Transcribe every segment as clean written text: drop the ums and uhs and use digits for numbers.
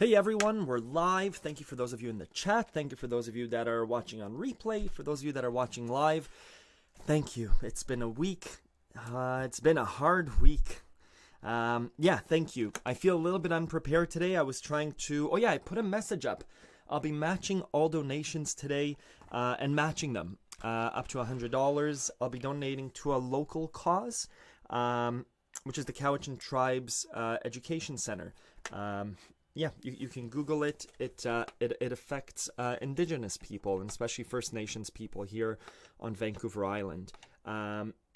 Hey everyone, we're live. Thank you for those of you in the chat. Thank you for those of you that are watching on replay. For those of you that are watching live, thank you. It's been a week. It's been a hard week. Thank you. I feel a little bit unprepared today. I was trying to... I put a message up. I'll be matching all donations today and matching them up to $100. I'll be donating to a local cause, which is the Cowichan Tribes Education Center. You can Google it. It affects Indigenous people, and especially First Nations people here on Vancouver Island.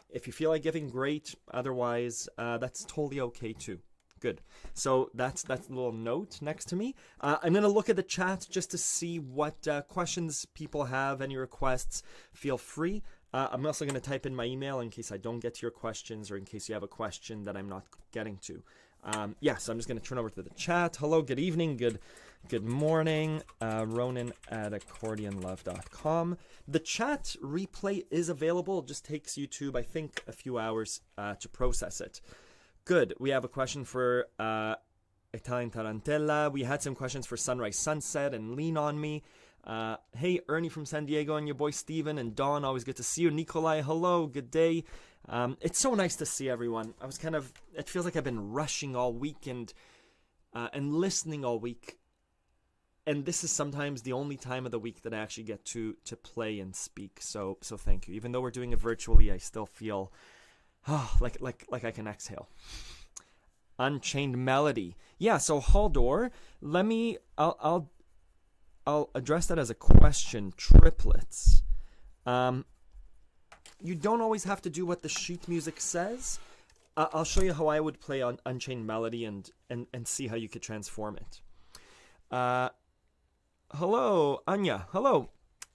If you feel like giving, great. Otherwise, that's totally okay too. Good. So that's a little note next to me. I'm going to look at the chat just to see what questions people have, any requests. Feel free. I'm also going to type in my email in case I don't get to your questions or in case you have a question that I'm not getting to. So I'm just going to turn over to the chat. Hello, good evening, good morning. Ronan at accordionlove.com. The chat replay is available. It just takes YouTube, I think, a few hours to process it. Good. We have a question for Italian Tarantella. We had some questions for Sunrise Sunset and Lean On Me. Hey, Ernie from San Diego and your boy Steven and Dawn. Always good to see you. Nikolai, hello. Good day. It's so nice to see everyone. It feels like I've been rushing all week and listening all week. And this is sometimes the only time of the week that I actually get to play and speak. So thank you. Even though we're doing it virtually, I still feel like I can exhale. Unchained Melody. Yeah, so Haldor, I'll address that as a question. Triplets. You don't always have to do what the sheet music says. I'll show you how I would play on Unchained Melody and see how you could transform it. Hello, Anya. Hello.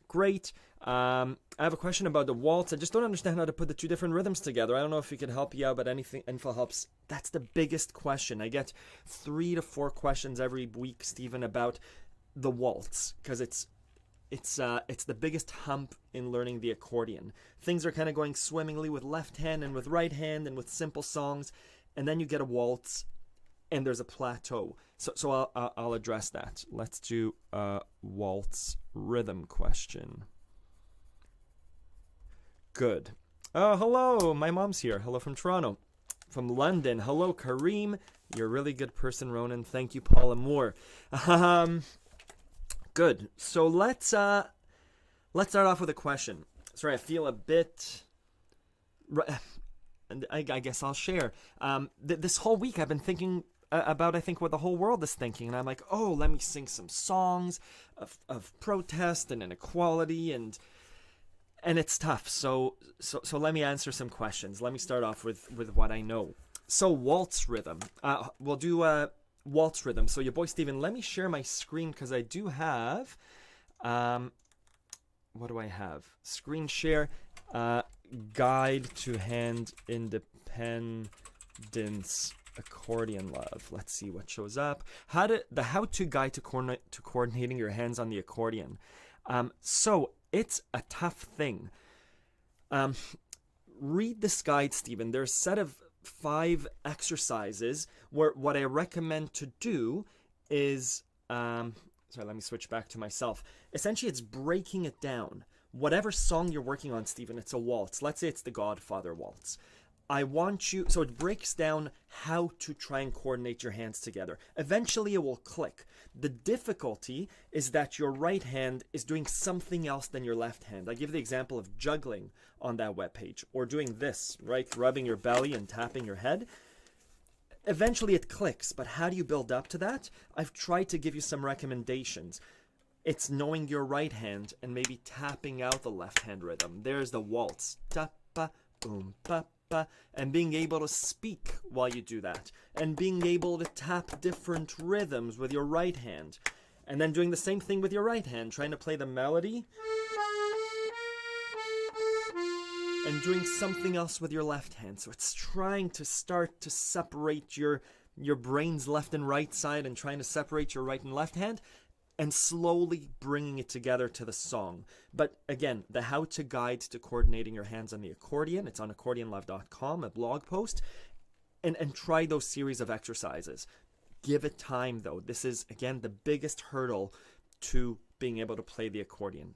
Great. I have a question about the waltz. I just don't understand how to put the two different rhythms together. I don't know if we can help you out, but anything info helps. That's the biggest question. I get 3 to 4 questions every week, Stephen, about the waltz, because it's the biggest hump in learning the accordion. Things are kind of going swimmingly with left hand and with right hand and with simple songs, and then you get a waltz and there's a plateau. So I'll address that. Let's do a waltz rhythm question. Good. Oh, hello, my mom's here. Hello from Toronto. From London, hello Kareem. You're a really good person, Ronan. Thank you, Paula Moore. Good. So let's start off with a question. Sorry, I feel a bit... And I guess I'll share. This whole week I've been thinking about, I think, what the whole world is thinking. And I'm like, let me sing some songs of protest and inequality. And it's tough. So let me answer some questions. Let me start off with what I know. So waltz rhythm. We'll do... waltz rhythm. So your boy Steven, let me share my screen because I do have what do I have? Screen share, guide to hand independence, accordion love. Let's see what shows up. How-to guide to coordinating your hands on the accordion. So it's a tough thing. Read this guide, Steven. There's a set of 5 exercises where what I recommend to do is sorry, let me switch back to myself. Essentially, it's breaking it down. Whatever song you're working on, Stephen, it's a waltz. Let's say it's the Godfather waltz. So it breaks down how to try and coordinate your hands together. Eventually it will click. The difficulty is that your right hand is doing something else than your left hand. I give the example of juggling on that webpage, or doing this, right? Rubbing your belly and tapping your head. Eventually it clicks, but how do you build up to that? I've tried to give you some recommendations. It's knowing your right hand and maybe tapping out the left hand rhythm. There's the waltz. Ta-pa, boom, pa, and being able to speak while you do that, and being able to tap different rhythms with your right hand, and then doing the same thing with your right hand, trying to play the melody and doing something else with your left hand. So it's trying to start to separate your brain's left and right side and trying to separate your right and left hand and slowly bringing it together to the song. But again, the how-to guide to coordinating your hands on the accordion, it's on accordionlove.com, a blog post, and try those series of exercises. Give it time, though. This is, again, the biggest hurdle to being able to play the accordion.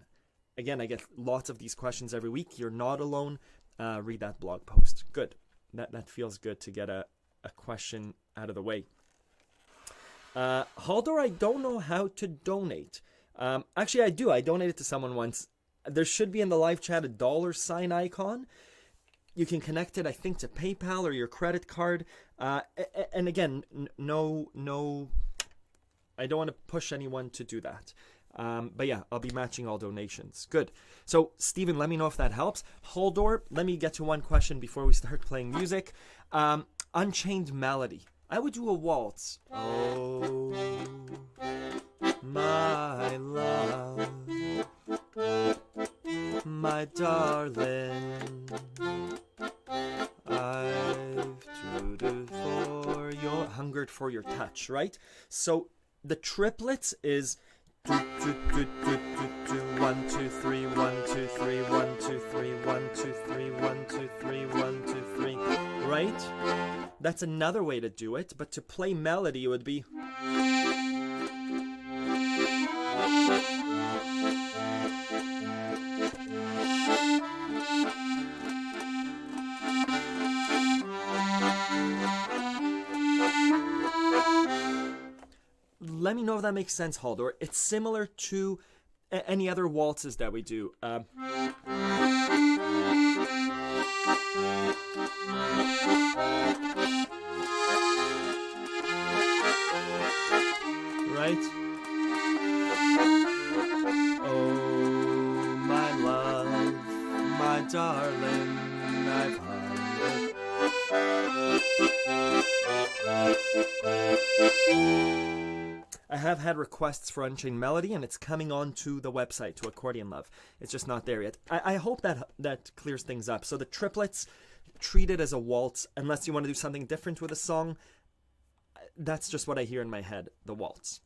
Again, I get lots of these questions every week. You're not alone. Read that blog post. Good. That feels good to get a question out of the way. Haldor, I don't know how to donate. Actually, I do. I donated to someone once. There should be in the live chat a $sign icon. You can connect it, I think, to PayPal or your credit card. And again, no, I don't want to push anyone to do that. But yeah, I'll be matching all donations. Good. So, Stephen, let me know if that helps. Haldor, let me get to one question before we start playing music. Unchained Melody. I would do a waltz. Oh, my love, my darling, I've hungered for your touch, right? So the triplets is 1 2 3 1 2 3 1 2 3 1 2 3 1 2 3 1 2 3, right? That's another way to do it, but to play melody it would be let me know if that makes sense, Haldor. It's similar to any other waltzes that we do. Right? Oh, my love, my darling, I've hungered. I have had requests for Unchained Melody, and it's coming onto the website, to Accordion Love. It's just not there yet. I hope that clears things up. So the triplets, treat it as a waltz, unless you want to do something different with a song. That's just what I hear in my head, the waltz.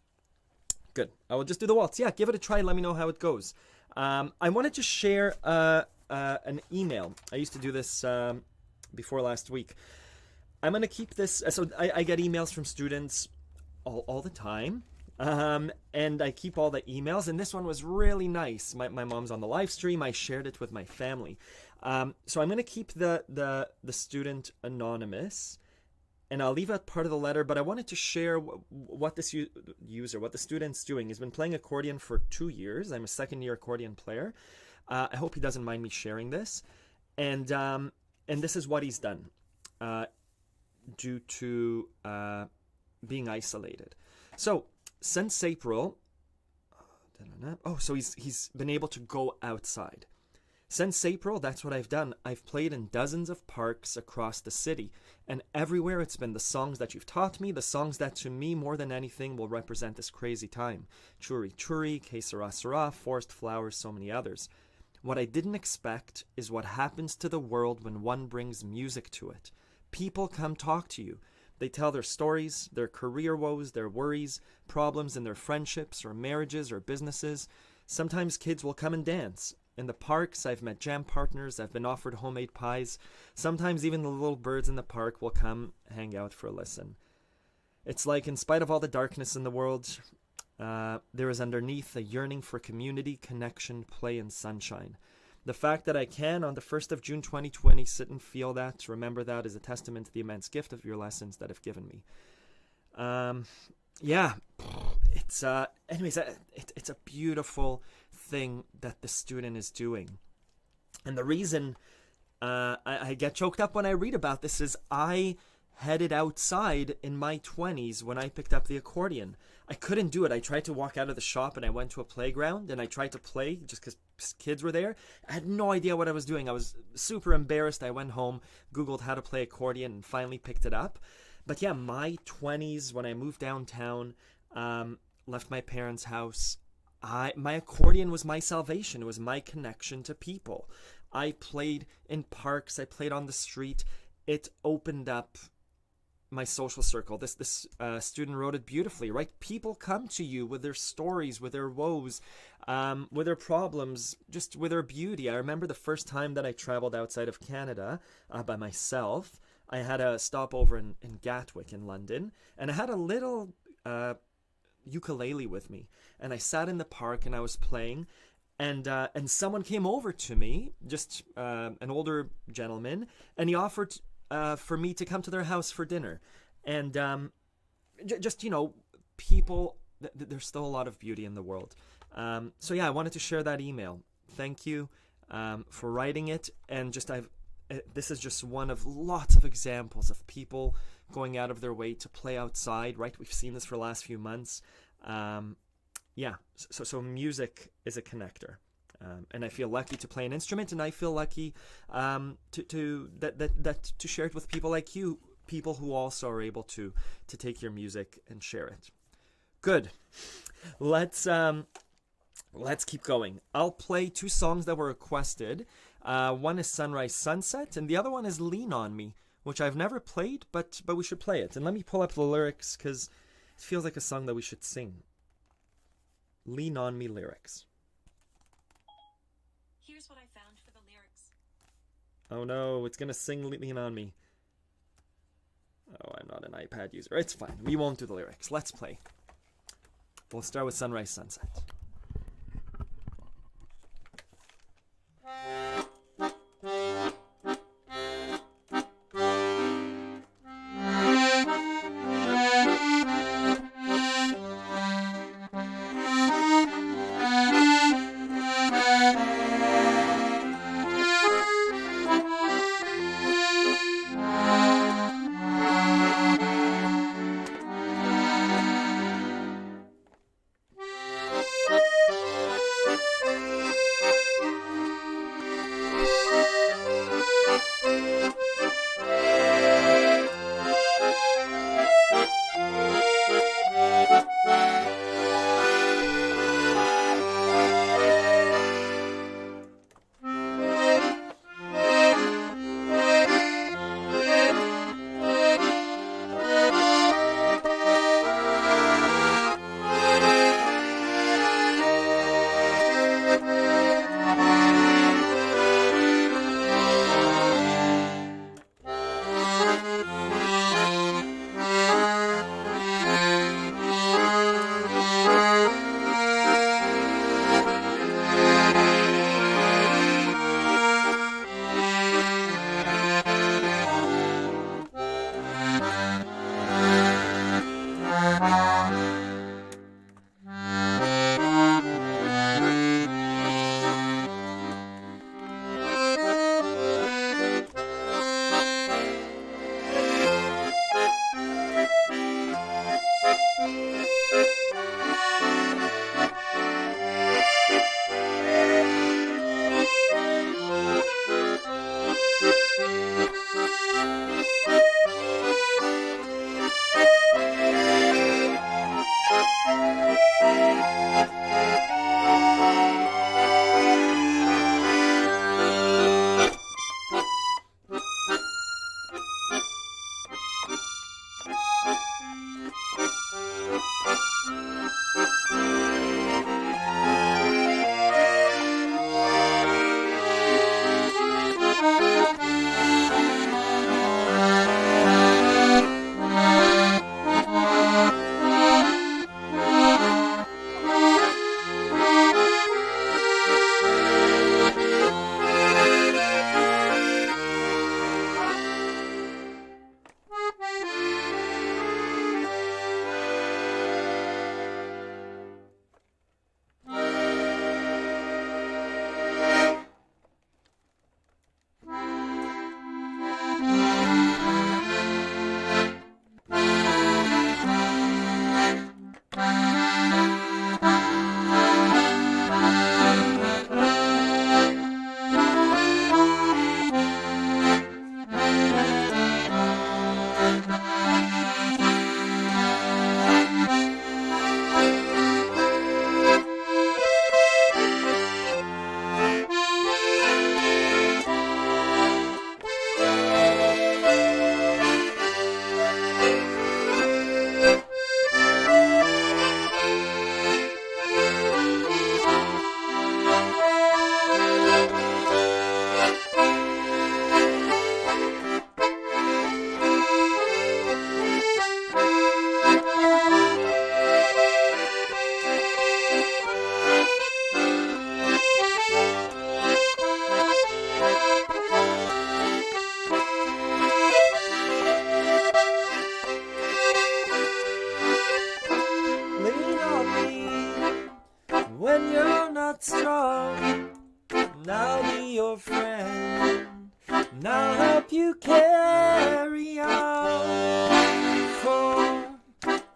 Good. I will just do the waltz. Yeah, give it a try. Let me know how it goes. I wanted to share an email. I used to do this before last week. I'm going to keep this. So I get emails from students all the time. And I keep all the emails, and this one was really nice. My mom's on the live stream. I shared it with my family. So I'm going to keep the student anonymous, and I'll leave out part of the letter, but I wanted to share what this what the student's doing. He's been playing accordion for 2 years. I'm a second-year accordion player. I hope he doesn't mind me sharing this. And this is what he's done due to being isolated. So since April, so he's been able to go outside. Since April, that's what I've done. I've played in dozens of parks across the city, and everywhere it's been the songs that you've taught me, the songs that to me more than anything will represent this crazy time. Churi Churi, Que Sera Sera, Forest Flowers, so many others. What I didn't expect is what happens to the world when one brings music to it. People come talk to you. They tell their stories, their career woes, their worries, problems in their friendships or marriages or businesses. Sometimes kids will come and dance. In the parks, I've met jam partners. I've been offered homemade pies. Sometimes even the little birds in the park will come hang out for a listen. It's like, in spite of all the darkness in the world, there is underneath a yearning for community, connection, play, and sunshine. The fact that I can, on the 1st of June 2020, sit and feel that, remember that, is a testament to the immense gift of your lessons that have given me. It's a beautiful thing that the student is doing. And the reason I get choked up when I read about this is I headed outside in my 20s when I picked up the accordion. I couldn't do it. I tried to walk out of the shop and I went to a playground and I tried to play just because kids were there. I had no idea what I was doing. I was super embarrassed. I went home, Googled how to play accordion, and finally picked it up. But yeah, my 20s, when I moved downtown, left my parents' house, my accordion was my salvation. It was my connection to people. I played in parks. I played on the street. It opened up my social circle. This student wrote it beautifully, right? People come to you with their stories, with their woes, with their problems, just with their beauty. I remember the first time that I traveled outside of Canada by myself. I had a stopover in Gatwick in London, and I had a little ukulele with me, and I sat in the park and I was playing, and someone came over to me, just an older gentleman, and he offered for me to come to their house for dinner, and just people. There's still a lot of beauty in the world. So yeah, I wanted to share that email. Thank you for writing it, and this is just one of lots of examples of people going out of their way to play outside, right? We've seen this for the last few months. So music is a connector. And I feel lucky to play an instrument, and I feel lucky to share it with people like you, people who also are able to take your music and share it. Good. Let's keep going. I'll play 2 songs that were requested. One is Sunrise Sunset, and the other one is Lean on Me, which I've never played, but we should play it. And let me pull up the lyrics, because it feels like a song that we should sing. Lean on Me lyrics. Here's what I found for the lyrics. Oh no, it's gonna sing Lean on Me. Oh, I'm not an iPad user. It's fine. We won't do the lyrics. Let's play. We'll start with Sunrise Sunset.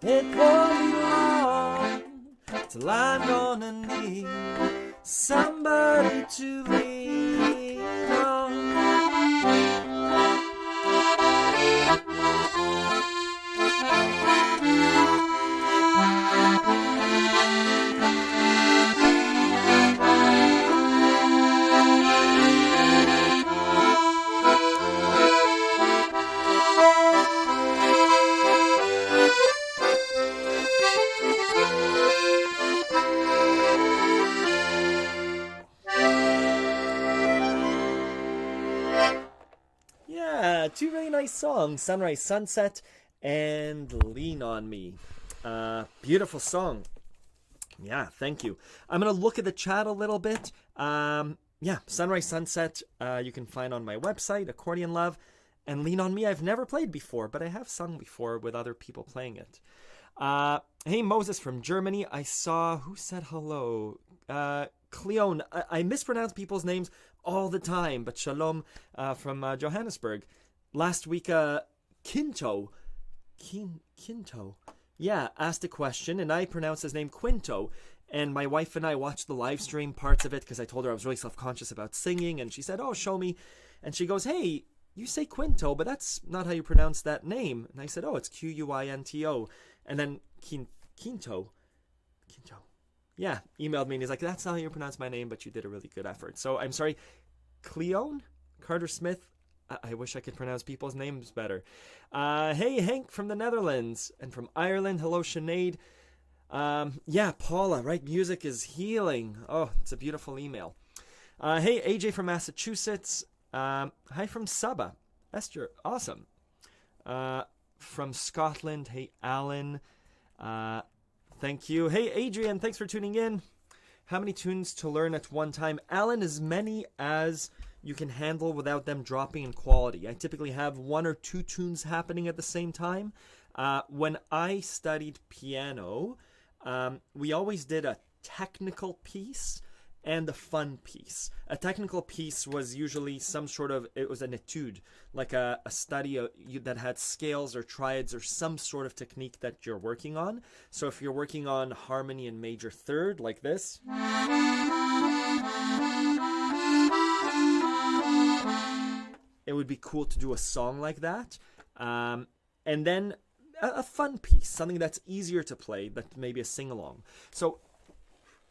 It won't be long till I'm gonna need somebody to lean on. Two really nice songs, Sunrise Sunset and Lean on Me. Beautiful song. Yeah, thank you. I'm going to look at the chat a little bit. Yeah, Sunrise Sunset you can find on my website, Accordion Love, and Lean on Me I've never played before, but I have sung before with other people playing it. Hey, Moses from Germany. I saw, who said hello? Cleone. I mispronounce people's names all the time, but shalom from Johannesburg. Last week, Quinto, yeah, asked a question, and I pronounced his name Quinto. And my wife and I watched the live stream parts of it because I told her I was really self-conscious about singing, and she said, "Oh, show me." And she goes, "Hey, you say Quinto, but that's not how you pronounce that name." And I said, "Oh, it's Quinto." And then Quinto. Yeah, emailed me and he's like, "That's not how you pronounce my name, but you did a really good effort." So I'm sorry, Cleone, Carter Smith. I wish I could pronounce people's names better. Hey, Hank from the Netherlands and from Ireland. Hello, Sinead. Yeah, Paula, right? Music is healing. Oh, it's a beautiful email. Hey, AJ from Massachusetts. Hi from Saba. Esther, awesome. From Scotland. Hey, Alan. Thank you. Hey, Adrian, thanks for tuning in. How many tunes to learn at one time? Alan, as many as you can handle without them dropping in quality. I typically have 1 or 2 tunes happening at the same time. When I studied piano, we always did a technical piece and a fun piece. A technical piece was usually some sort of, it was an etude, like a study that had scales or triads or some sort of technique that you're working on. So if you're working on harmony in major third, like this, it would be cool to do a song like that. And then a fun piece, something that's easier to play, but maybe a sing-along. So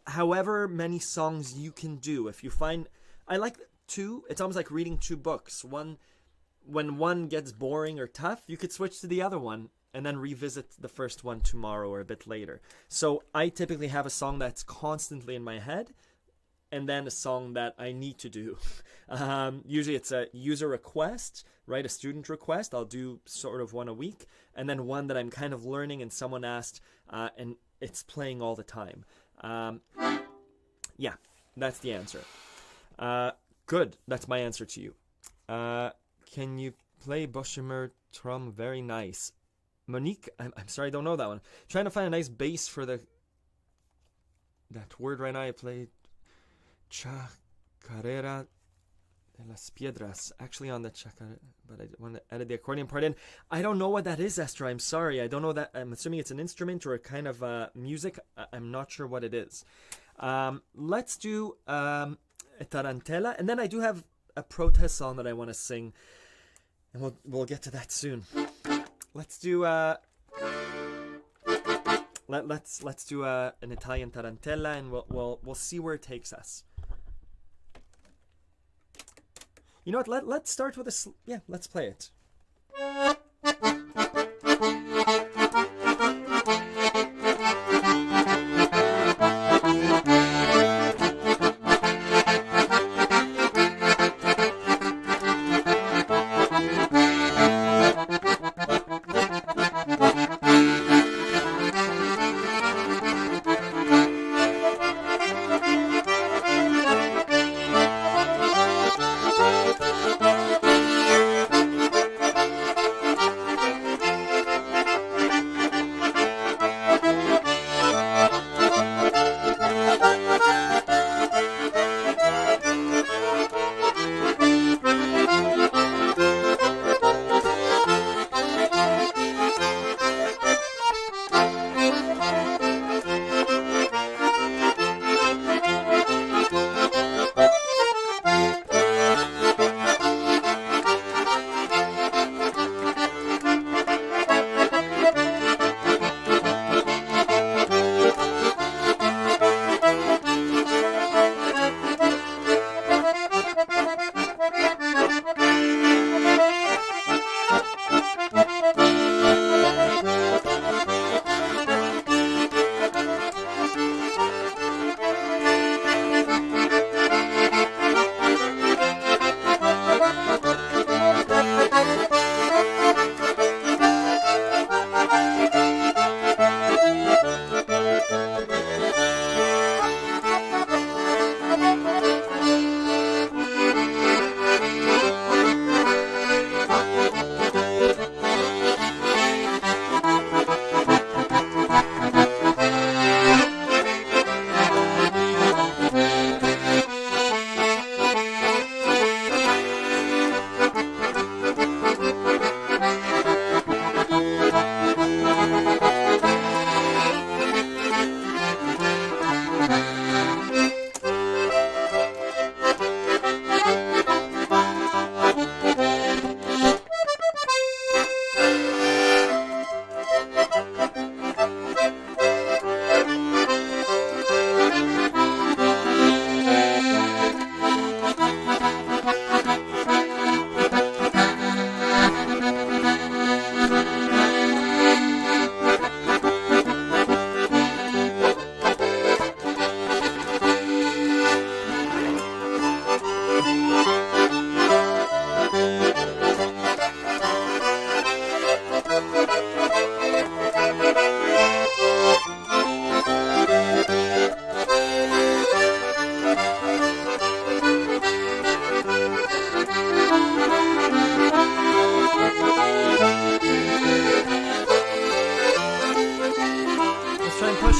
however many songs you can do, if you find, I like 2, it's almost like reading 2 books. When one gets boring or tough, you could switch to the other one and then revisit the first one tomorrow or a bit later. So I typically have a song that's constantly in my head, and then a song that I need to do. Usually it's a user request, right? A student request. I'll do sort of one a week, and then one that I'm kind of learning and someone asked, and it's playing all the time. Yeah, that's the answer. Good, that's my answer to you. Can you play Boshimer Trum? Very nice. Monique, I'm sorry, I don't know that one. Trying to find a nice bass for that word right now. I played Chacarera de las Piedras. Actually on the Chacarera, but I want to edit the accordion part in. I don't know what that is, Esther. I'm sorry. I don't know that. I'm assuming it's an instrument or a kind of music. I'm not sure what it is. Let's do a Tarantella, and then I do have a protest song that I want to sing, and we'll get to that soon. Let's do let's do an Italian Tarantella, and we'll see where it takes us. You know what? Let's start with let's play it.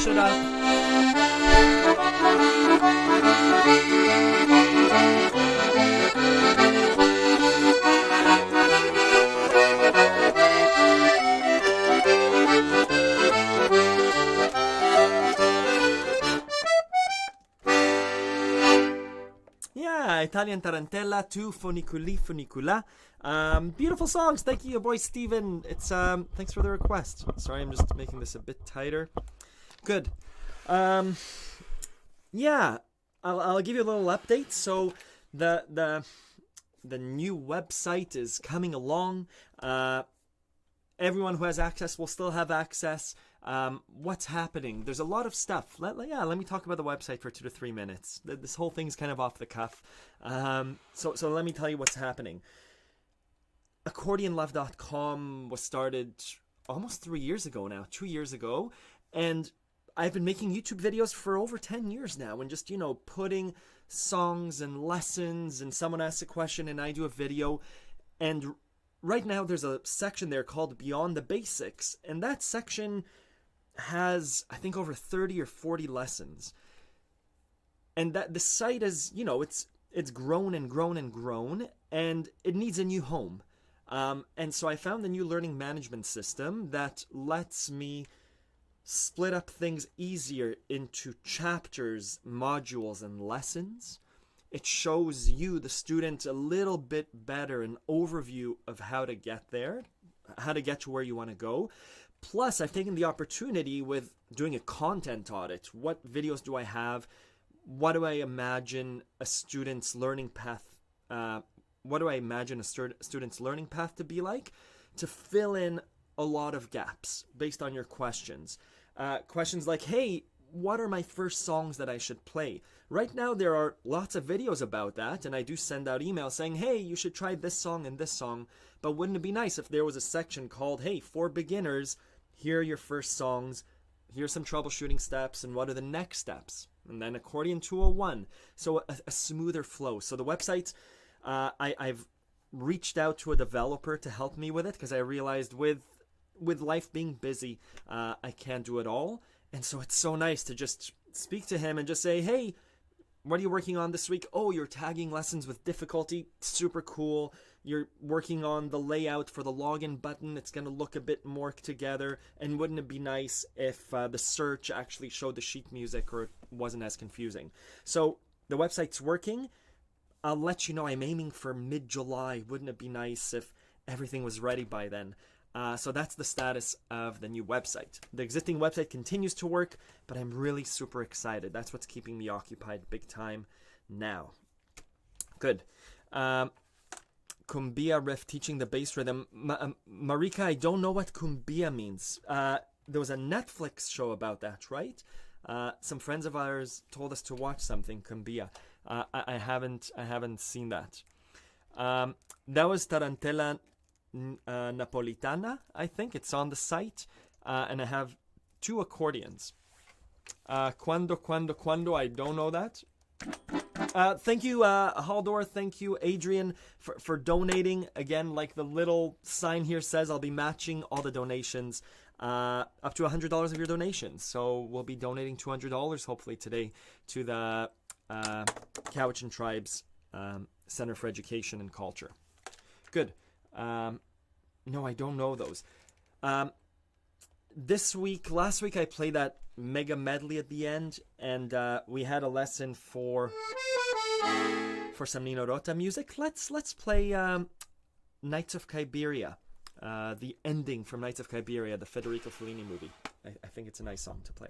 Yeah, Italian Tarantella to Funiculi Funicula. Beautiful songs. Thank you, your boy Steven. It's thanks for the request. Sorry, I'm just making this a bit tighter. Good. Yeah, I'll give you a little update. So the new website is coming along. Everyone who has access will still have access. What's happening? There's a lot of stuff. Let me talk about the website for 2 to 3 minutes. This whole thing's kind of off the cuff. So let me tell you what's happening. AccordionLove.com was started almost 3 years ago now, 2 years ago. And I've been making YouTube videos for over 10 years now, and just, putting songs and lessons, and someone asks a question and I do a video. And right now there's a section there called Beyond the Basics, and that section has, I think, over 30 or 40 lessons. And that the site is, it's grown and grown and grown, and it needs a new home. And so I found the new learning management system that lets me split up things easier into chapters, modules, and lessons. It shows you, the student, a little bit better an overview of how to get there, how to get to where you want to go. Plus, I've taken the opportunity with doing a content audit. What videos do I have? What do I imagine a student's learning path? What do I imagine a student's learning path to be like? To fill in a lot of gaps based on your questions. Questions like, hey, what are my first songs that I should play? Right now, there are lots of videos about that, and I do send out emails saying, hey, you should try this song and this song, but wouldn't it be nice if there was a section called, hey, for beginners, here are your first songs, here's some troubleshooting steps, and what are the next steps? And then Accordion 201, so a smoother flow. So the website, I've reached out to a developer to help me with it, because I realized with life being busy, I can't do it all. And so it's so nice to just speak to him and just say, hey, what are you working on this week? Oh, you're tagging lessons with difficulty. Super cool. You're working on the layout for the login button. It's going to look a bit more together. And wouldn't it be nice if the search actually showed the sheet music, or it wasn't as confusing? So the website's working. I'll let you know I'm aiming for mid-July. Wouldn't it be nice if everything was ready by then? So that's the status of the new website. The existing website continues to work, but I'm really super excited. That's what's keeping me occupied big time now. Good. Cumbia riff, teaching the bass rhythm. Marika, I don't know what cumbia means. There was a Netflix show about that, right? Some friends of ours told us to watch something, cumbia. I haven't seen that. That was Tarantella Napoletana, I think. It's on the site. And I have 2 accordions. Quando, I don't know that. Thank you, Haldor. Thank you, Adrian, for donating. Again, like the little sign here says, I'll be matching all the donations up to $100 of your donations. So we'll be donating $200 hopefully today to the Cowichan Tribes Center for Education and Culture. Good. No, I don't know those. Last week I played that mega medley at the end, and we had a lesson for some Nino Rota music. Let's play Nights of Cabiria, the ending from Nights of Cabiria, the Federico Fellini movie. I think it's a nice song to play.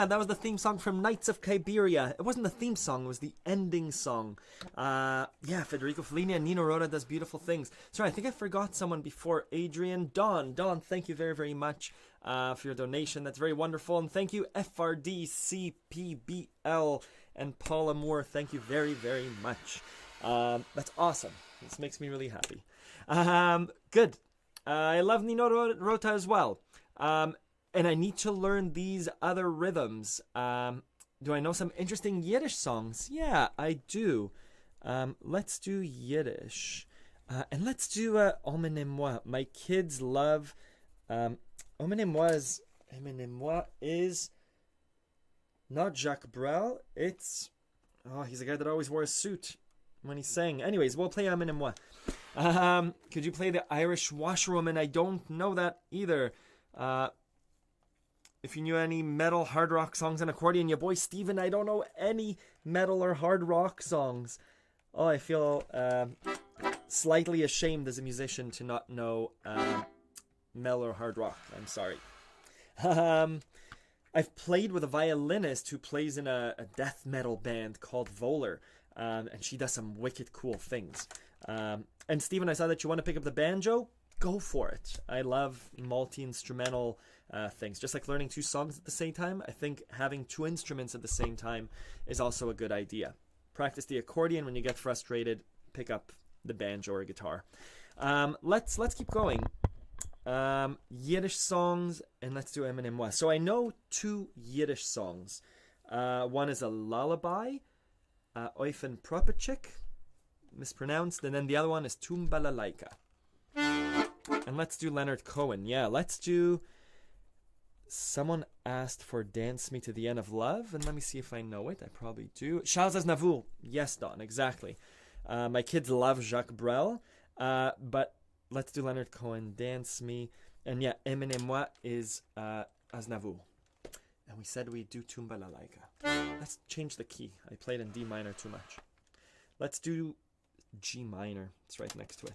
that was the theme song from Nights of Cabiria. It wasn't the theme song, it was the ending song. Federico Fellini and Nino Rota does beautiful things. Sorry, I think I forgot someone before. Adrian. Dawn, thank you very, very much for your donation. That's very wonderful. And thank you, FRDCPBL and Paula Moore. Thank you very, very much. That's awesome. This makes me really happy. Good. I love Nino Rota as well. And I need to learn these other rhythms. Do I know some interesting Yiddish songs? Yeah, I do. Let's do Yiddish. And let's do Emmenez Moi. My kids love... Emmenez Moi is not Jacques Brel. It's... Oh, he's a guy that always wore a suit when he sang. Anyways, we'll play Emmenez Moi. Could you play the Irish Washerwoman? I don't know that either. If you knew any metal, hard rock songs on accordion, your boy Steven, I don't know any metal or hard rock songs. Oh, I feel slightly ashamed as a musician to not know metal or hard rock. I'm sorry. I've played with a violinist who plays in a death metal band called Voller, and she does some wicked cool things. And Steven, I saw that you want to pick up the banjo. Go for it. I love multi-instrumental things. Just like learning two songs at the same time, I think having two instruments at the same time is also a good idea. Practice the accordion. When you get frustrated, pick up the banjo or guitar. Let's keep going. Yiddish songs, and let's do Emmenez Moi. So I know two Yiddish songs. One is a lullaby, Oyfn Pripetchik, mispronounced, and then the other one is Tumbalalaika. And let's do Leonard Cohen. Yeah, let's do... Someone asked for Dance Me to the End of Love, and let me see if I know it. I probably do. Charles Aznavour. Yes, Don, exactly. My kids love Jacques Brel, but let's do Leonard Cohen, Dance Me. And yeah, Emmenez Moi is Aznavour. And we said we'd do Tumbalalaika. Let's change the key. I played in D minor too much. Let's do G minor. It's right next to it.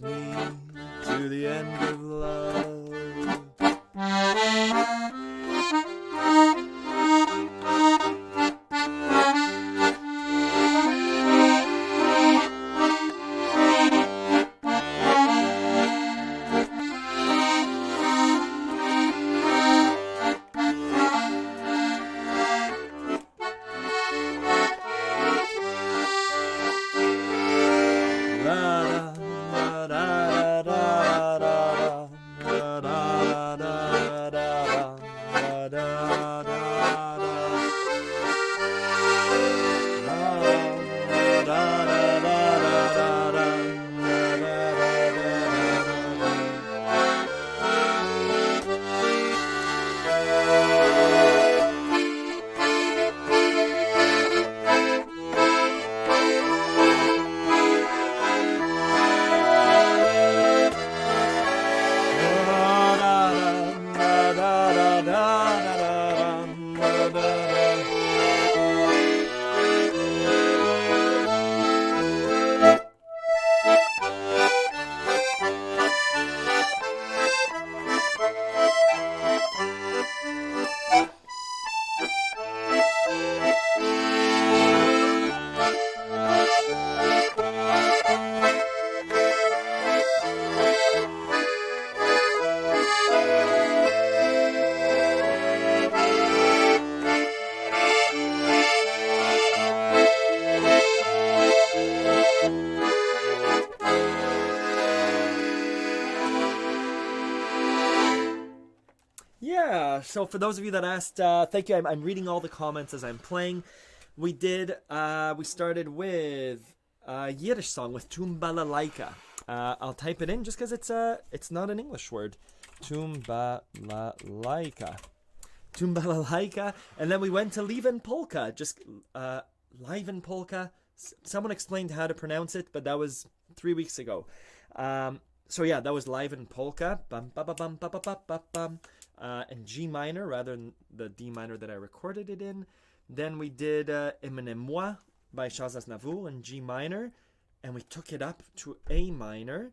me to the end of love. So for those of you that asked, thank you. I'm reading all the comments as I'm playing. We started with a Yiddish song with Tumbalalaika. I'll type it in just because it's not an English word. Tumbalalaika. And then we went to Levan Polka. Levan Polka. Someone explained how to pronounce it, but that was 3 weeks ago. So yeah, that was Levan Polka. Bum, ba, ba, bum, ba, ba, ba, ba, bum. In G minor rather than the D minor that I recorded it in. Then we did Emmenez Moi by Shazas Navul in G minor, and we took it up to A minor.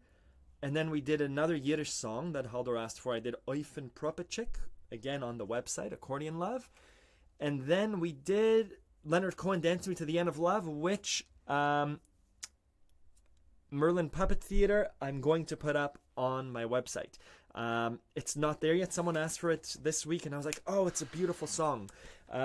And then we did another Yiddish song that Haldor asked for. I did Oyfn Pripetchik, again on the website, Accordion Love. And then we did Leonard Cohen Dance Me to the End of Love, which Merlin Puppet Theater I'm going to put up on my website. It's not there yet. Someone asked for it this week, and I was like, oh, it's a beautiful song.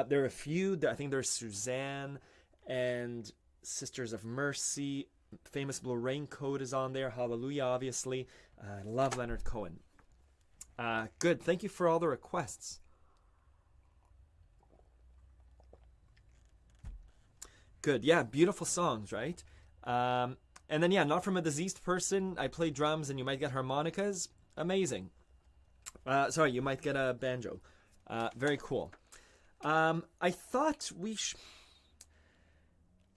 There are a few. I think there's Suzanne and Sisters of Mercy. Famous Blue Raincoat is on there. Hallelujah, obviously. I love Leonard Cohen. Good. Thank you for all the requests. Good. Yeah, beautiful songs, right? And then, yeah, Not From a Diseased Person. I play drums, and you might get harmonicas. Amazing. Sorry, you might get a banjo. Very cool. I thought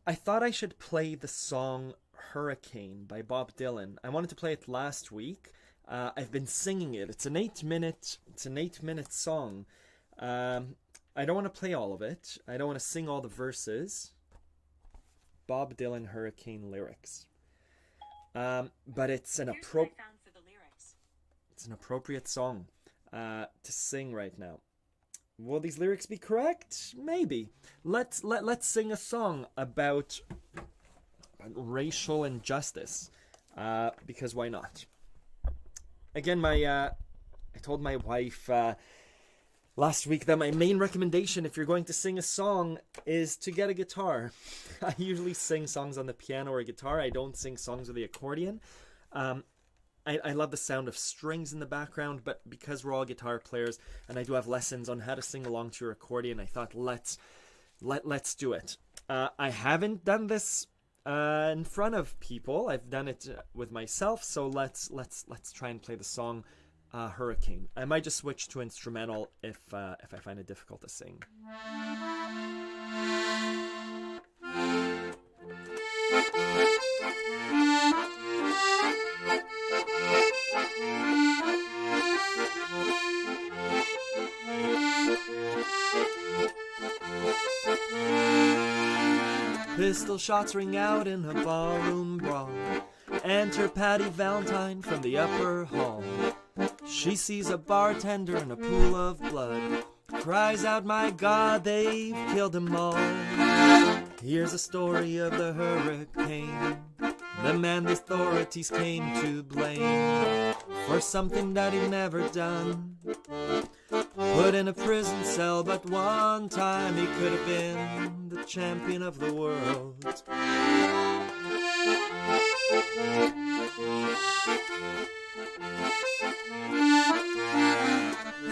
I should play the song Hurricane by Bob Dylan. I wanted to play it last week. I've been singing it. It's an 8-minute song. I don't want to play all of it. I don't want to sing all the verses. Bob Dylan Hurricane lyrics. But it's an appropriate song to sing right now. Will these lyrics be correct? Maybe. Let's sing a song about racial injustice. Because why not? Again, I told my wife last week that my main recommendation if you're going to sing a song is to get a guitar. I usually sing songs on the piano or guitar. I don't sing songs with the accordion. I love the sound of strings in the background, but because we're all guitar players and I do have lessons on how to sing along to your accordion, I thought let's do it. I haven't done this in front of people. I've done it with myself, so let's try and play the song Hurricane. I might just switch to instrumental if I find it difficult to sing. Pistol shots ring out in a ballroom brawl, Enter Patty Valentine from the upper hall. She sees a bartender in a pool of blood. Cries out, my God, they've killed them all. Here's a story of the hurricane. The man the authorities came to blame for something that he'd never done. Put in a prison cell, but one time he could have been the champion of the world.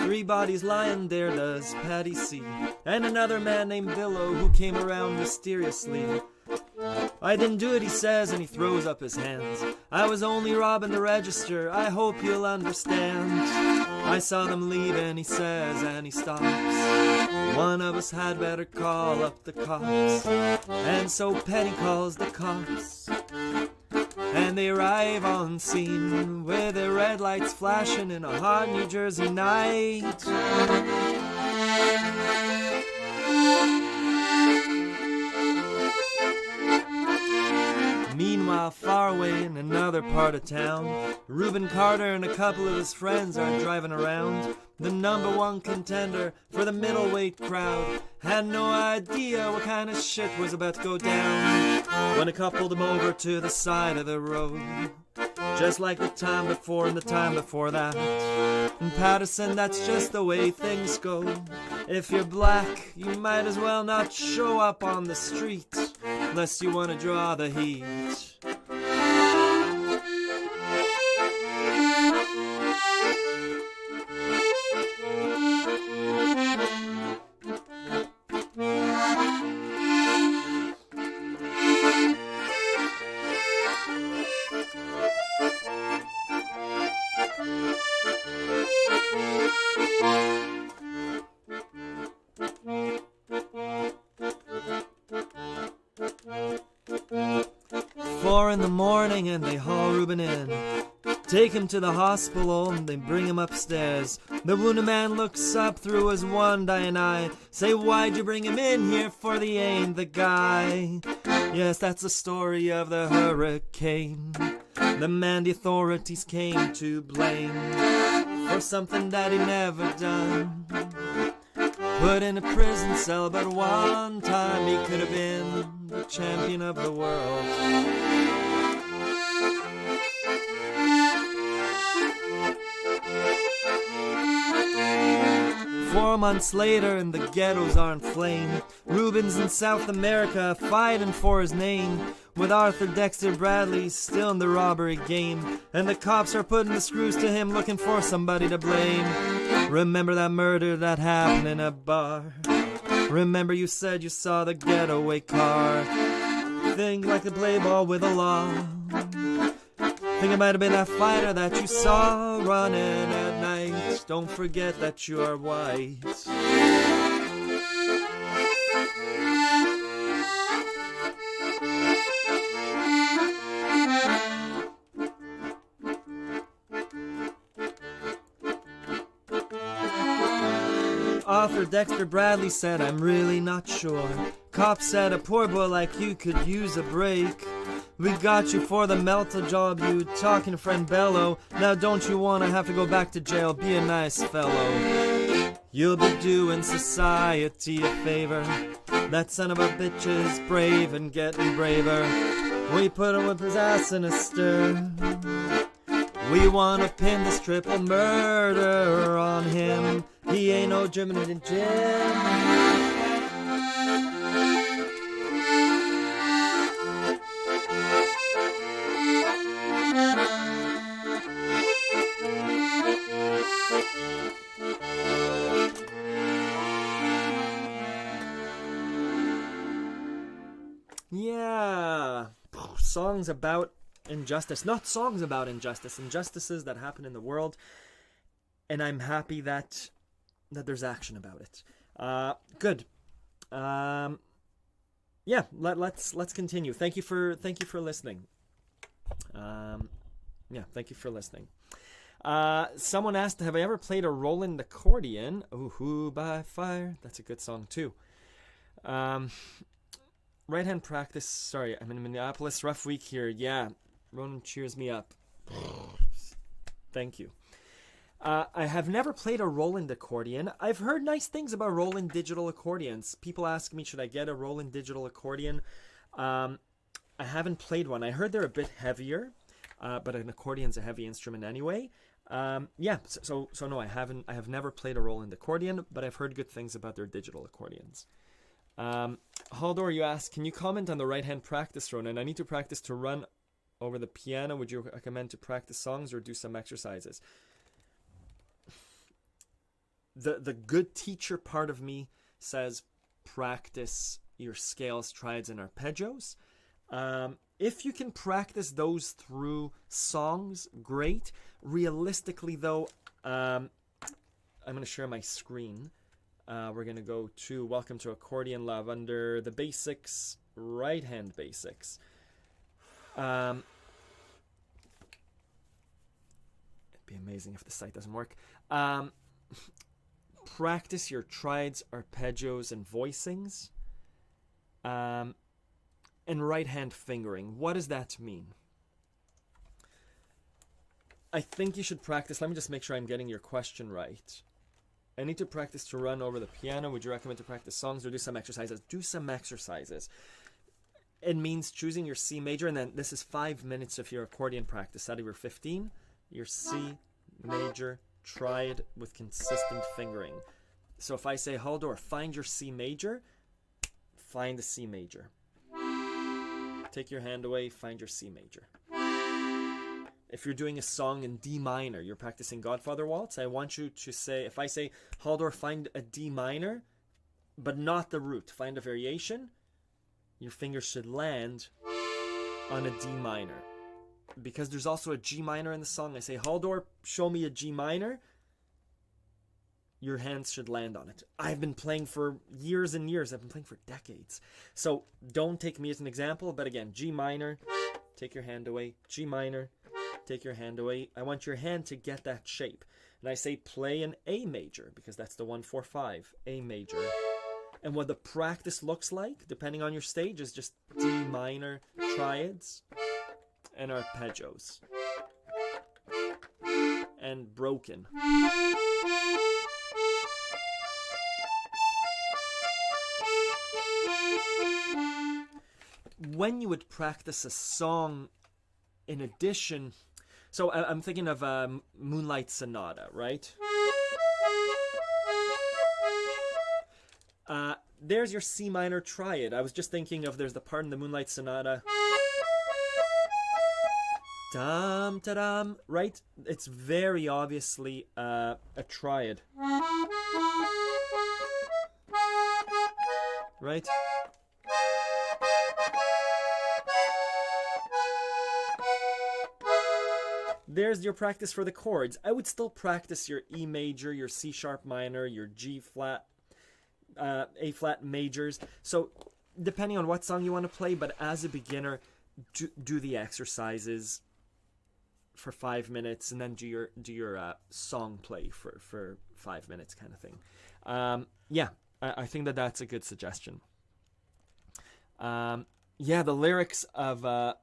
Three bodies lying there does Patty see, and another man named Billow who came around mysteriously. I didn't do it, he says, and he throws up his hands. I was only robbing the register, I hope you'll understand. I saw them leaving, he says, and he stops. One of us had better call up the cops. And so Patty calls the cops. And they arrive on scene with their red lights flashing in a hot New Jersey night. Meanwhile, far away in another part of town, Reuben Carter and a couple of his friends are driving around. The number one contender for the middleweight crowd had no idea what kind of shit was about to go down when a car pulled him over to the side of the road, just like the time before and the time before that. In Patterson, that's just the way things go. If you're black, you might as well not show up on the street unless you want to draw the heat. And they haul Reuben in, take him to the hospital, and they bring him upstairs. The wounded man looks up through his one dying eye. Say, why'd you bring him in here, for he ain't the guy? Yes, that's the story of the hurricane. The man the authorities came to blame for something that he never done. Put in a prison cell, but one time he could have been the champion of the world. 4 months later and the ghettos are in flame. Reuben's in South America fighting for his name, with Arthur Dexter Bradley still in the robbery game, and the cops are putting the screws to him looking for somebody to blame. Remember that murder that happened in a bar? Remember you said you saw the getaway car? Think like a play ball with the law. Think it might have been that fighter that you saw running at night. Don't forget that you are white. Arthur Dexter Bradley said, I'm really not sure. Cop said, a poor boy like you could use a break. We got you for the melta job, you talking friend Bello. Now don't you wanna have to go back to jail? Be a nice fellow. You'll be doing society a favor. That son of a bitch is brave and getting braver. We put him with his ass in a stir. We wanna pin this triple murder on him. He ain't no German Jim. Yeah, songs about injustice, not songs about injustice, injustices that happen in the world, and I'm happy that there's action about it. Good. Yeah, let's continue. Thank you for listening. Yeah, thank you for listening. Someone asked, have I ever played a Roland accordion? Ooh, by fire. That's a good song too. Right hand practice. Sorry, I'm in Minneapolis. Rough week here. Yeah, Ronan cheers me up. Thank you. I have never played a Roland accordion. I've heard nice things about Roland digital accordions. People ask me, should I get a Roland digital accordion? I haven't played one. I heard they're a bit heavier, but an accordion's a heavy instrument anyway. So no, I have never played a Roland accordion, but I've heard good things about their digital accordions. Haldor, you ask, can you comment on the right-hand practice, Ronan? I need to practice to run over the piano. Would you recommend to practice songs or do some exercises? The good teacher part of me says practice your scales, triads, and arpeggios. If you can practice those through songs, great. Realistically, though, I'm going to share my screen. We're going to go to Welcome to Accordion Love under the basics, right-hand basics. It'd be amazing if the site doesn't work. Practice your triads, arpeggios, and voicings. And right-hand fingering. What does that mean? I think you should practice. Let me just make sure I'm getting your question right. I need to practice to run over the piano. Would you recommend to practice songs or do some exercises? Do some exercises. It means choosing your C major, and then this is 5 minutes of your accordion practice. Out of your 15, your C major triad with consistent fingering. So if I say, Haldor, find your C major, find the C major. Take your hand away, find your C major. If you're doing a song in D minor, you're practicing Godfather Waltz, I want you to say, if I say, Haldor, find a D minor, but not the root, find a variation, your fingers should land on a D minor. Because there's also a G minor in the song, I say, Haldor, show me a G minor, your hands should land on it. I've been playing for years and years. I've been playing for decades. So don't take me as an example, but again, G minor, take your hand away, G minor, take your hand away. I want your hand to get that shape. And I say play an A major, because that's the 1-4-5, A major. And what the practice looks like, depending on your stage, is just D minor triads and arpeggios. And broken. When you would practice a song in addition, so I'm thinking of Moonlight Sonata, right? There's your C minor triad. I was just thinking of, there's the part in the Moonlight Sonata. Dum ta dum, right? It's very obviously a triad. Right? There's your practice for the chords. I would still practice your E major, your C sharp minor, your G flat, A flat majors. So depending on what song you want to play, but as a beginner, do the exercises for 5 minutes, and then do your song play for 5 minutes, kind of thing. I think that's a good suggestion. The lyrics of the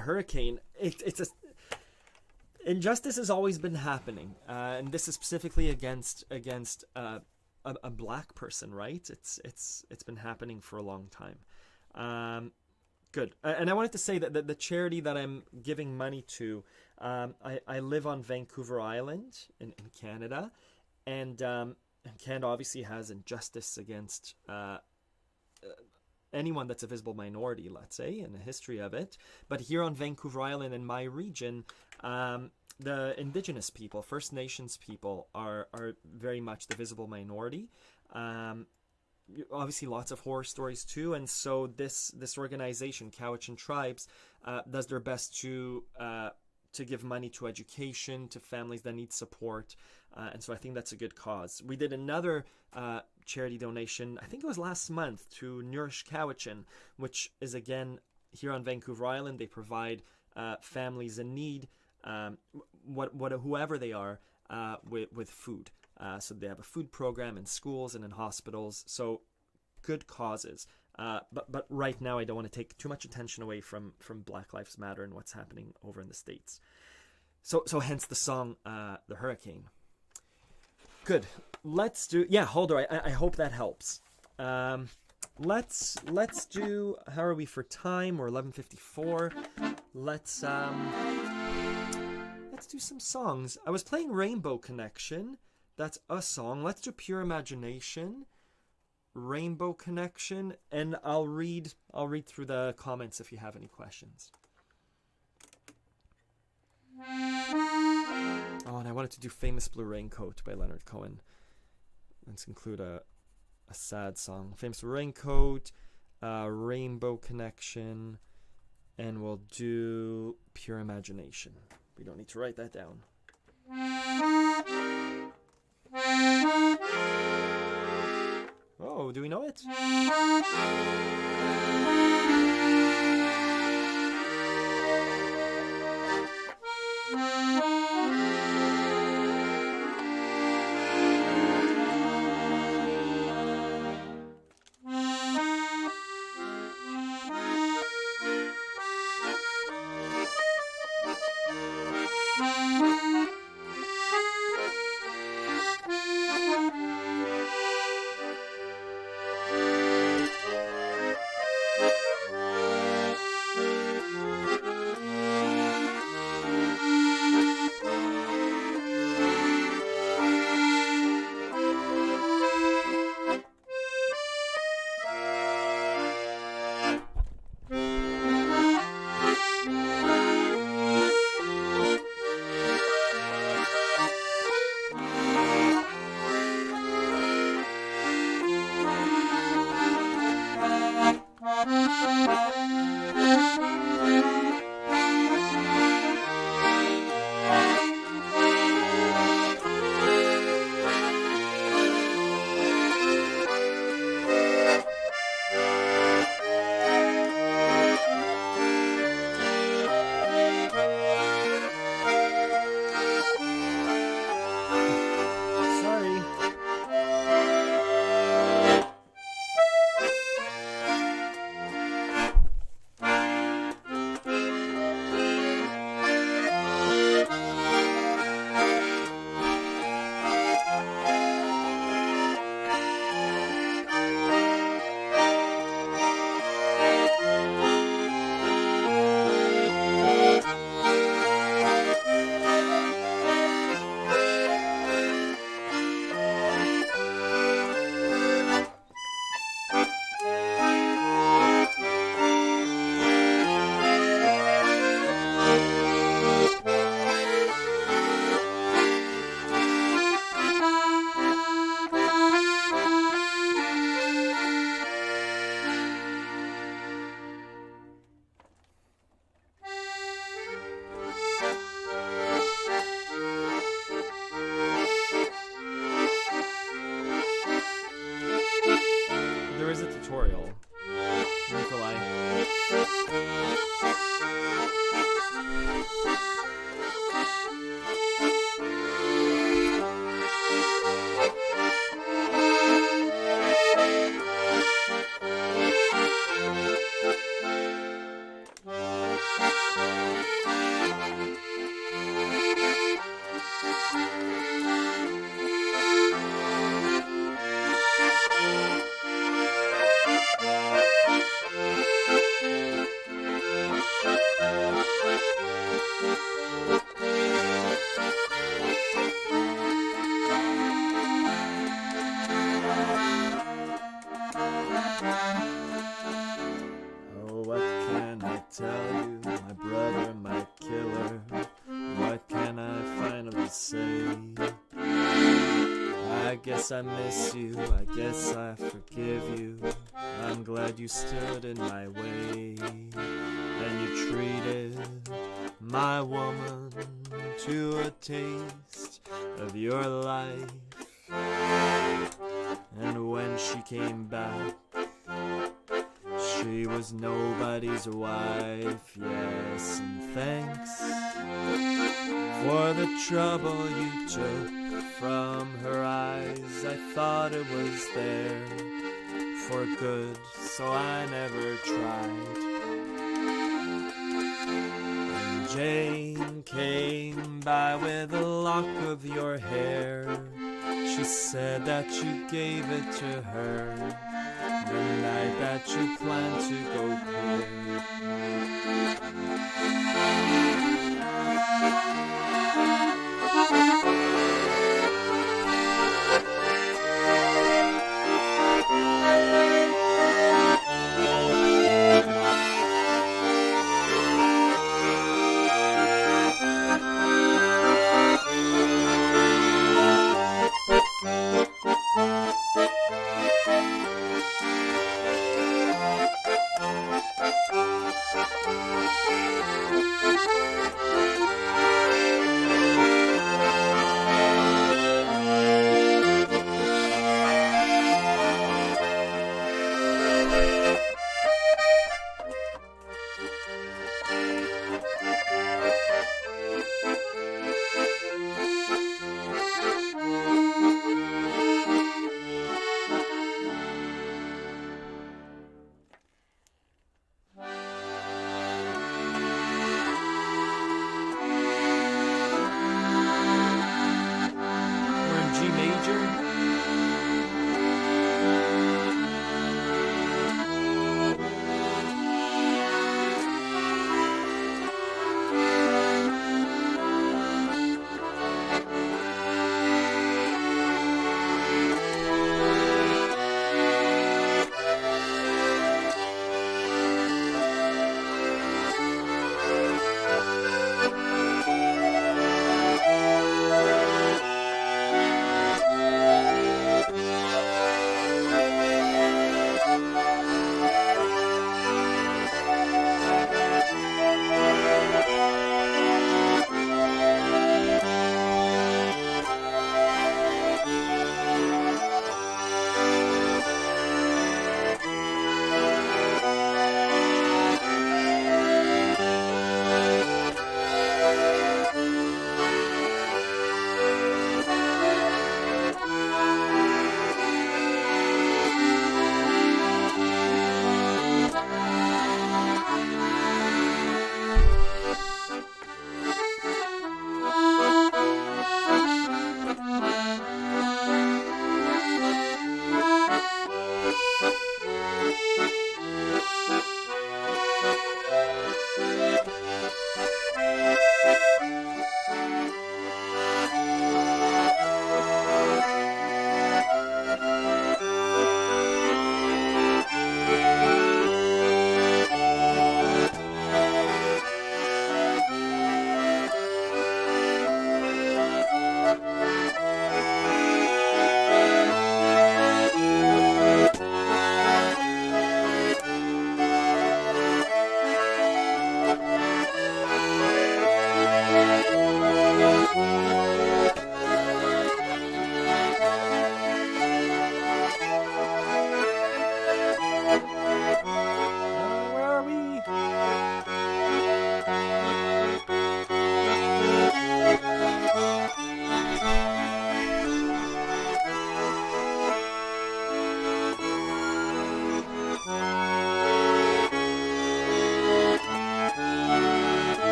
Hurricane. It's a injustice has always been happening, and this is specifically against a black person, right? It's been happening for a long time. Good. And I wanted to say that the charity that I'm giving money to, I live on Vancouver Island in Canada, and Canada obviously has injustice against anyone that's a visible minority, let's say, in the history of it. But here on Vancouver Island, in my region, the Indigenous people, First Nations people, are very much the visible minority. Obviously lots of horror stories too, and so this organization, Cowichan Tribes, does their best to give money to education, to families that need support, and so I think that's a good cause. We did another charity donation, I think it was last month, to Nourish Cowichan, which is again here on Vancouver Island. They provide families in need, whoever they are, with food. So they have a food program in schools and in hospitals. So good causes. But right now I don't want to take too much attention away from Black Lives Matter and what's happening over in the States. So hence the song The Hurricane. Good. Let's do... Yeah, hold on. I hope that helps. Let's do... How are we for time? We're 11:54. Let's do some songs. I was playing Rainbow Connection. That's a song. Let's do Pure Imagination, Rainbow Connection, and I'll read through the comments if you have any questions. Oh, and I wanted to do Famous Blue Raincoat by Leonard Cohen. Let's include a sad song. Famous Blue Raincoat, Rainbow Connection, and we'll do Pure Imagination. We don't need to write that down. Oh, do we know it? I miss you, I guess I forgive you. I'm glad you stood in my way, and you treated my woman to a taste of your life. And when she came back, she was nobody's wife. Yes, and thanks for the trouble you took from her eyes. I thought it was there for good, so I never tried. And Jane came by with a lock of your hair. She said that you gave it to her the night that you planned to go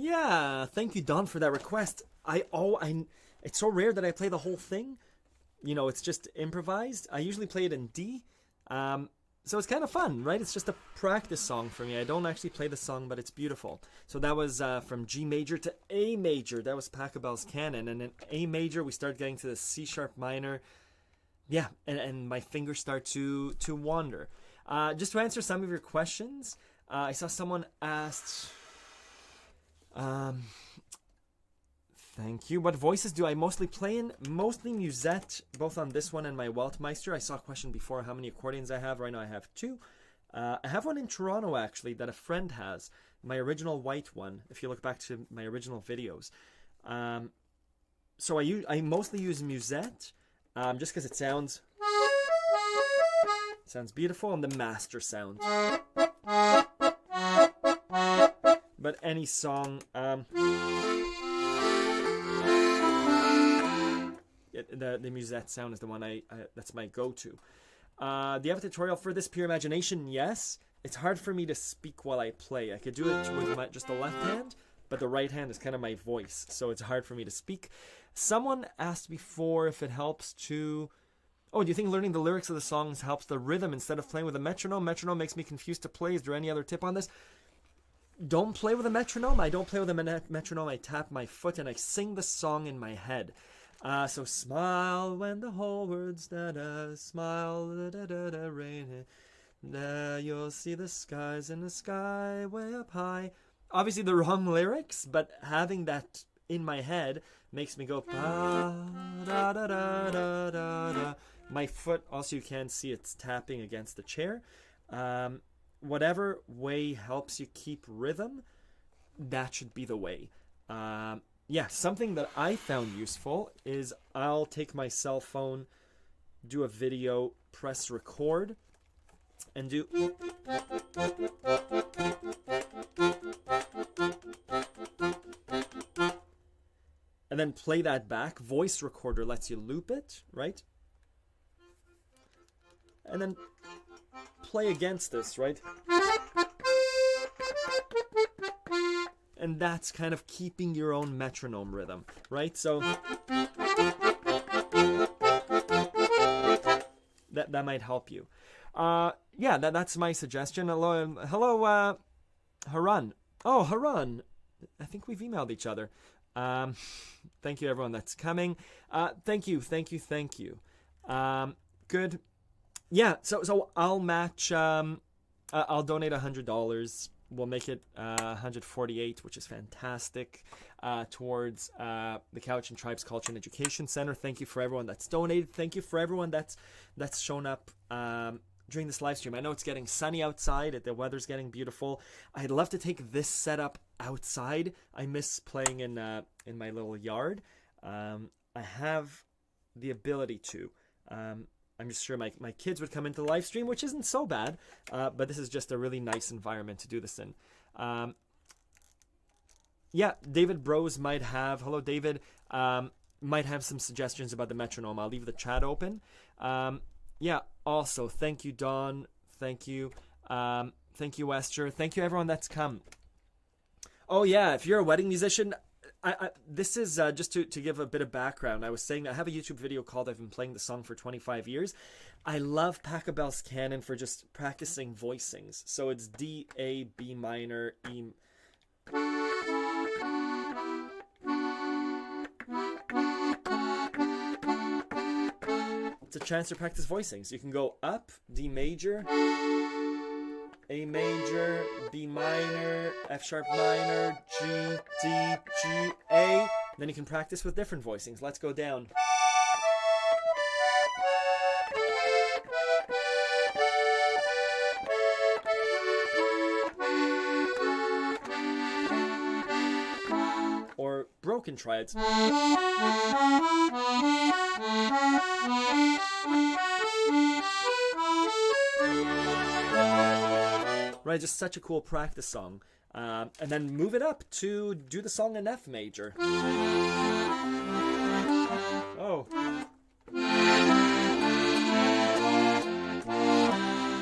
Yeah, thank you, Don, for that request. It's so rare that I play the whole thing. You know, it's just improvised. I usually play it in D. So it's kind of fun, right? It's just a practice song for me. I don't actually play the song, but it's beautiful. So that was from G major to A major. That was Pachelbel's Canon. And in A major, we start getting to the C sharp minor. Yeah, and my fingers start to wander. Just to answer some of your questions, I saw someone asked... thank you. What voices do I mostly play in? Mostly musette, both on this one and my Weltmeister. I saw a question before how many accordions I have. Right now I have 2. I have one in Toronto, actually, that a friend has. My original white one, if you look back to my original videos. So I mostly use Musette, just because it sounds beautiful, and the master sound. But any song, the Musette sound is the one that's my go-to. Do you have a tutorial for this? Pure imagination? Yes. It's hard for me to speak while I play. I could do it with just the left hand, but the right hand is kind of my voice, so it's hard for me to speak. Someone asked before if it helps to... Oh, do you think learning the lyrics of the songs helps the rhythm instead of playing with a metronome? Metronome makes me confused to play. Is there any other tip on this? Don't play with a metronome. I don't play with a metronome. I tap my foot and I sing the song in my head. So smile when the whole words da-da, smile da-da-da-da, rain, you'll see the skies in the sky way up high. Obviously the wrong lyrics, but having that in my head makes me go da-da-da-da-da-da. My foot, also you can see it's tapping against the chair. Whatever way helps you keep rhythm, that should be the way. Something that I found useful is I'll take my cell phone, do a video, press record, and do... and then play that back. Voice recorder lets you loop it, right? And then play against this, right? And that's kind of keeping your own metronome rhythm, right? So that might help you. That's my suggestion. Hello, Harun. Oh, Harun. I think we've emailed each other. Thank you, everyone that's coming. Thank you. Good. Yeah, so I'll match, I'll donate $100. We'll make it $148, which is fantastic, towards the Cowichan Tribes Culture and Education Center. Thank you for everyone that's donated. Thank you for everyone that's shown up during this live stream. I know it's getting sunny outside. The weather's getting beautiful. I'd love to take this setup outside. I miss playing in my little yard. I have the ability to. I'm just sure my kids would come into the live stream, which isn't so bad, but this is just a really nice environment to do this in. David Bros might have, hello David, might have some suggestions about the metronome. I'll leave the chat open. Also, thank you, Dawn. Thank you. Thank you, Esther. Thank you, everyone that's come. Oh, yeah, if you're a wedding musician... this is just to give a bit of background. I was saying I have a YouTube video called I've been playing the song for 25 years. I love Pachelbel's Canon for just practicing voicings. So it's D, A, B minor, E. It's a chance to practice voicings. You can go up, D major, A major, B minor, F sharp minor, G, D, G, A. Then you can practice with different voicings. Let's go down. Or broken triads. Right, just such a cool practice song. And then move it up to do the song in F major. Oh.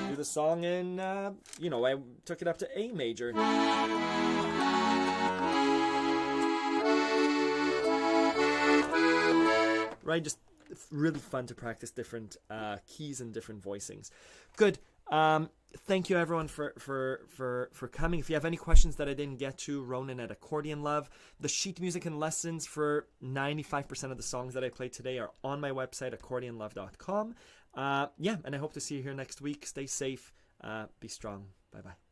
Do the song in, I took it up to A major. Right, just really fun to practice different keys and different voicings. Good. Thank you everyone for coming. If you have any questions that I didn't get to, Ronan at Accordion Love. The sheet music and lessons for 95% of the songs that I played today are on my website, accordionlove.com. And I hope to see you here next week. Stay safe. Be strong. Bye-bye.